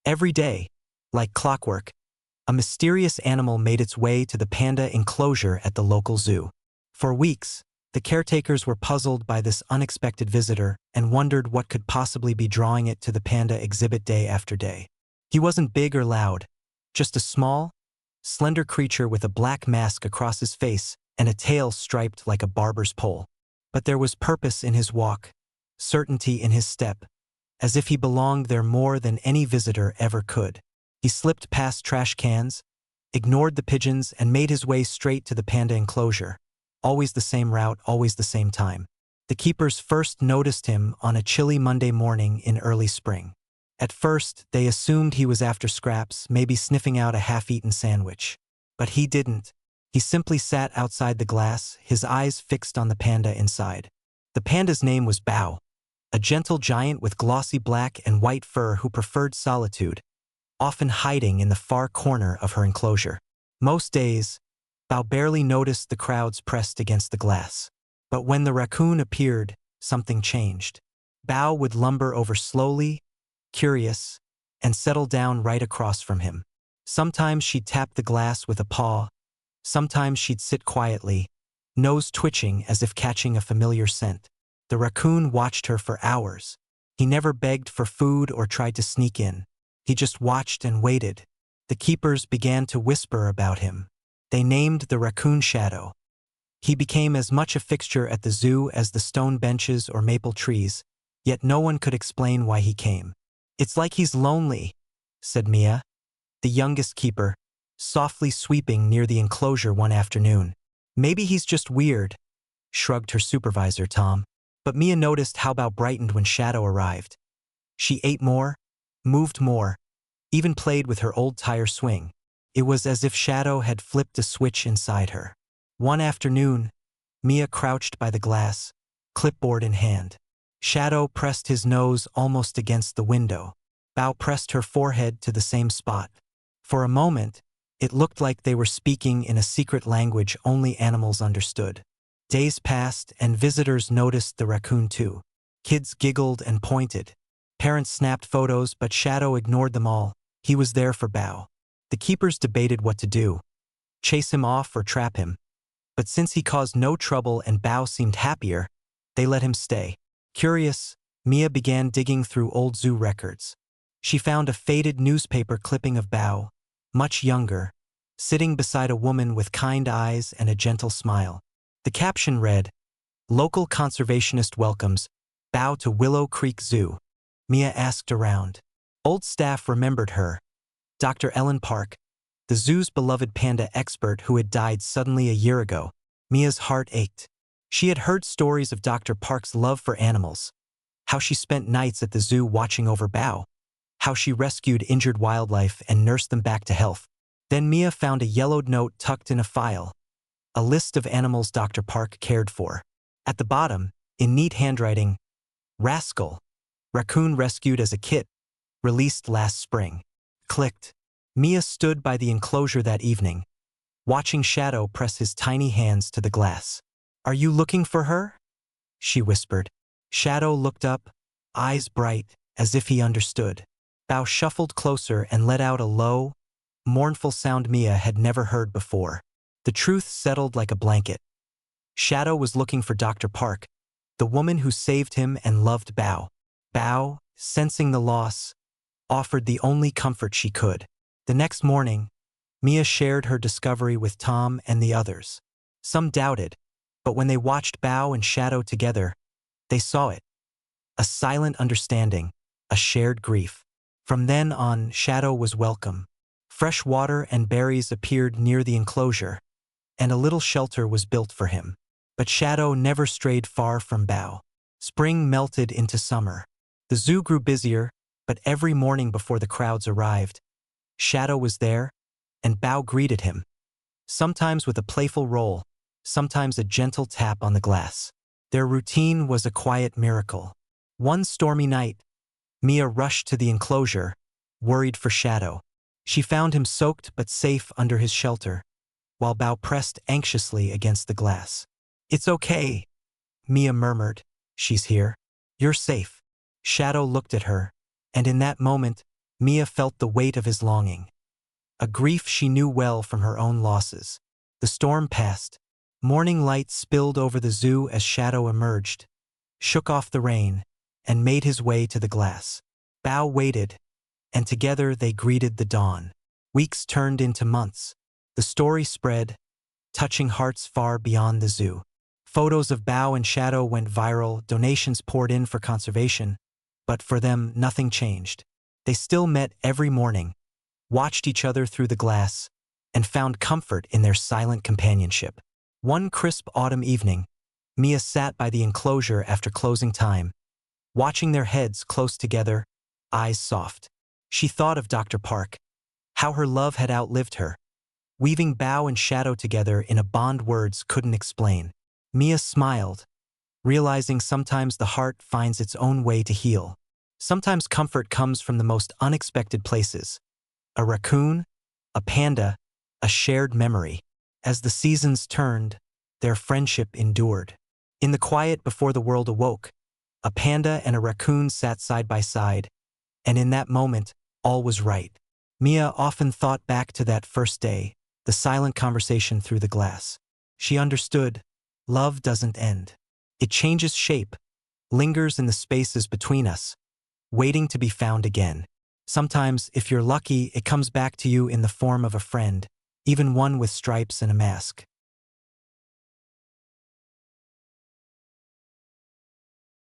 Every day, like clockwork, a mysterious animal made its way to the panda enclosure at the local zoo. For weeks, the caretakers were puzzled by this unexpected visitor and wondered what could possibly be drawing it to the panda exhibit day after day. He wasn't big or loud, just a small, slender creature with a black mask across his face and a tail striped like a barber's pole. But there was purpose in his walk, certainty in his step, as if he belonged there more than any visitor ever could. He slipped past trash cans, ignored the pigeons, and made his way straight to the panda enclosure. Always the same route, always the same time. The keepers first noticed him on a chilly Monday morning in early spring. At first, they assumed he was after scraps, maybe sniffing out a half-eaten sandwich. But he didn't. He simply sat outside the glass, his eyes fixed on the panda inside. The panda's name was Bao, a gentle giant with glossy black and white fur who preferred solitude, often hiding in the far corner of her enclosure. Most days, Bao barely noticed the crowds pressed against the glass. But when the raccoon appeared, something changed. Bao would lumber over slowly, curious, and settle down right across from him. Sometimes she'd tap the glass with a paw, sometimes she'd sit quietly, nose twitching as if catching a familiar scent. The raccoon watched her for hours. He never begged for food or tried to sneak in. He just watched and waited. The keepers began to whisper about him. They named the raccoon Shadow. He became as much a fixture at the zoo as the stone benches or maple trees, yet no one could explain why he came. "It's like he's lonely," said Mia, the youngest keeper, softly sweeping near the enclosure one afternoon. "Maybe he's just weird," shrugged her supervisor, Tom. But Mia noticed how Bao brightened when Shadow arrived. She ate more, moved more, even played with her old tire swing. It was as if Shadow had flipped a switch inside her. One afternoon, Mia crouched by the glass, clipboard in hand. Shadow pressed his nose almost against the window. Bao pressed her forehead to the same spot. For a moment, it looked like they were speaking in a secret language only animals understood. Days passed and visitors noticed the raccoon too. Kids giggled and pointed. Parents snapped photos, but Shadow ignored them all. He was there for Bao. The keepers debated what to do, chase him off or trap him. But since he caused no trouble and Bao seemed happier, they let him stay. Curious, Mia began digging through old zoo records. She found a faded newspaper clipping of Bao, much younger, sitting beside a woman with kind eyes and a gentle smile. The caption read, "Local conservationist welcomes Bao to Willow Creek Zoo." Mia asked around. Old staff remembered her. Dr. Ellen Park, the zoo's beloved panda expert who had died suddenly a year ago. Mia's heart ached. She had heard stories of Dr. Park's love for animals, how she spent nights at the zoo watching over Bao, how she rescued injured wildlife and nursed them back to health. Then Mia found a yellowed note tucked in a file, a list of animals Dr. Park cared for. At the bottom, in neat handwriting, "Rascal, raccoon rescued as a kit, released last spring." Clicked. Mia stood by the enclosure that evening, watching Shadow press his tiny hands to the glass. "Are you looking for her?" she whispered. Shadow looked up, eyes bright, as if he understood. Bao shuffled closer and let out a low, mournful sound Mia had never heard before. The truth settled like a blanket. Shadow was looking for Dr. Park, the woman who saved him and loved Bao. Bao, sensing the loss, offered the only comfort she could. The next morning, Mia shared her discovery with Tom and the others. Some doubted, but when they watched Bao and Shadow together, they saw it. A silent understanding, a shared grief. From then on, Shadow was welcome. Fresh water and berries appeared near the enclosure, and a little shelter was built for him. But Shadow never strayed far from Bao. Spring melted into summer. The zoo grew busier, but every morning before the crowds arrived, Shadow was there, and Bao greeted him, sometimes with a playful roll, sometimes a gentle tap on the glass. Their routine was a quiet miracle. One stormy night, Mia rushed to the enclosure, worried for Shadow. She found him soaked but safe under his shelter, while Bao pressed anxiously against the glass. "It's okay," Mia murmured. "She's here. You're safe." Shadow looked at her, and in that moment, Mia felt the weight of his longing, a grief she knew well from her own losses. The storm passed. Morning light spilled over the zoo as Shadow emerged, shook off the rain, and made his way to the glass. Bao waited, and together they greeted the dawn. Weeks turned into months. The story spread, touching hearts far beyond the zoo. Photos of Bao and Shadow went viral, donations poured in for conservation, but for them nothing changed. They still met every morning, watched each other through the glass, and found comfort in their silent companionship. One crisp autumn evening, Mia sat by the enclosure after closing time, watching their heads close together, eyes soft. She thought of Dr. Park, how her love had outlived her, weaving Bao and Shadow together in a bond words couldn't explain. Mia smiled, realizing sometimes the heart finds its own way to heal. Sometimes comfort comes from the most unexpected places. A raccoon, a panda, a shared memory. As the seasons turned, their friendship endured. In the quiet before the world awoke, a panda and a raccoon sat side by side, and in that moment, all was right. Mia often thought back to that first day, the silent conversation through the glass. She understood, love doesn't end. It changes shape, lingers in the spaces between us, waiting to be found again. Sometimes, if you're lucky, it comes back to you in the form of a friend, even one with stripes and a mask.